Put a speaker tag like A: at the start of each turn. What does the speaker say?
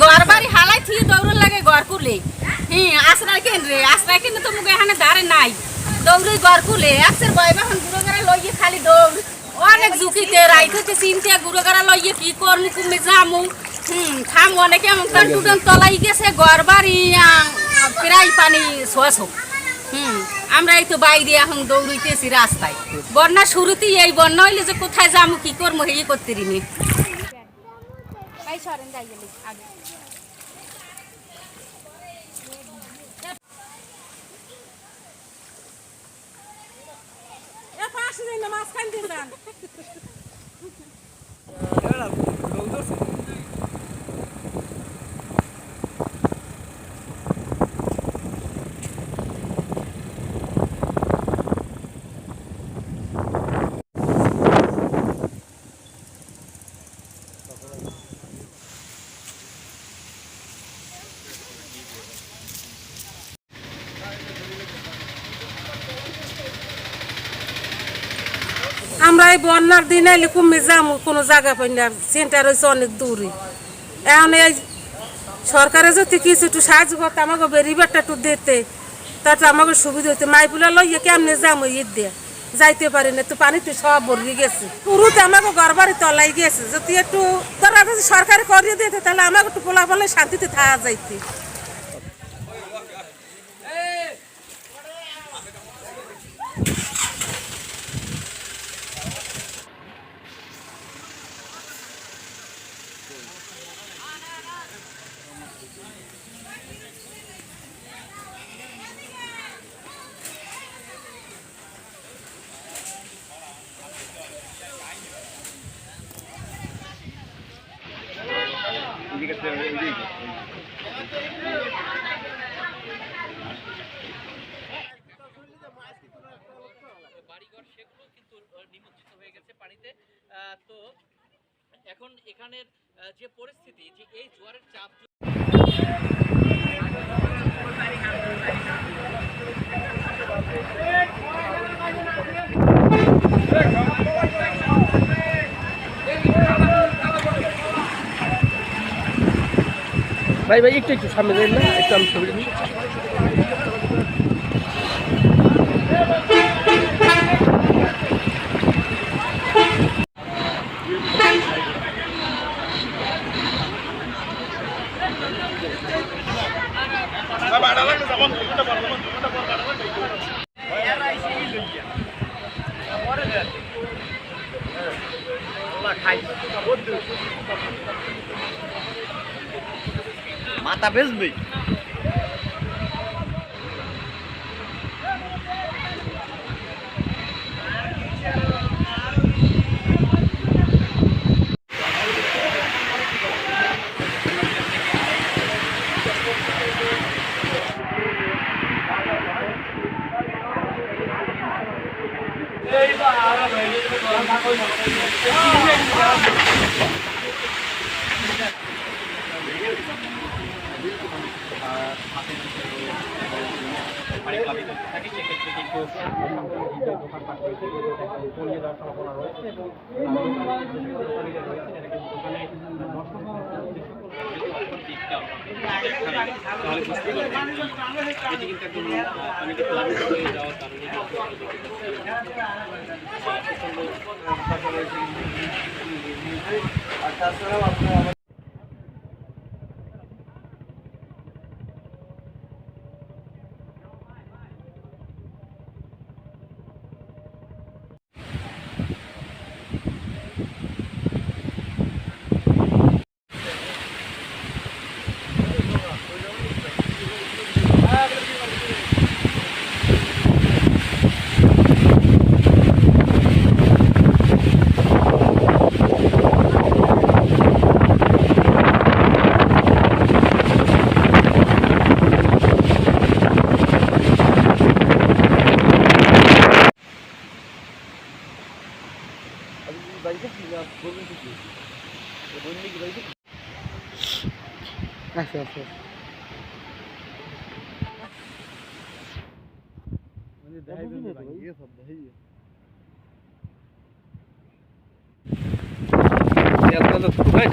A: ঘর বাড়ি হালাই থিয়ে দৌড় লাগে ঘর কুলে আশ্রয় কেন্দ্রে আশ্রয় কেন্দ্রে তো মুখে এখানে দাঁড়ে নাই দৌড়ে ঘর কুলে একসের বয় এখন গুঁড়ো গাড়া লইয়ে খালি দৌড় অনেক ঝুঁকিতে রাইতে চিনতে গুঁড়ো গাড়া লইয়ে কি করমু কুমে যামু থাম অনেকে এমন টুটন তলাই গেছে ঘর বাড়ি প্রায় পানি শোয়াশ আমরা এই তো বাইরে এখন দৌড়িতেছি রাস্তায় বন্যা শুরুতেই এই বন্যা হইলে যে কোথায় যাবো কি করবো এই করতে রিনি
B: আমরা এই বন্যার দিন আইলে কমে যাবো কোনো জায়গা পাই না সেন্টার হয়েছে অনেক দূরে এখন এই সরকারে যদি কিছু একটু সাহায্য করতে আমাকে বেরিবারটা একটু দিতে তাতে আমাকে সুবিধা হইতে মাইপুলা লইয়ে কেমনে যাবো ঈদ দিয়ে যাইতে পারি না তো পানিতে সব ভরে গেছে পুরোতে আমাকে ঘর বাড়ি তলাই গেছে যদি একটু তোরা যদি সরকারে করিয়ে দিতে তাহলে আমাকে একটু পোলা বলে শান্তিতে থাকা যাইতে
C: বাড়িঘর সেগুলো কিন্তু নিমজ্জিত হয়ে গেছে পানিতে তো এখন এখানের যে পরিস্থিতি যে এই জোয়ারের চাপ
D: ভাই ভাই একটু সামনে যাই না একটু আমি ছবি নিই মাথা বেসবি আচ্ছা আচ্ছা মানে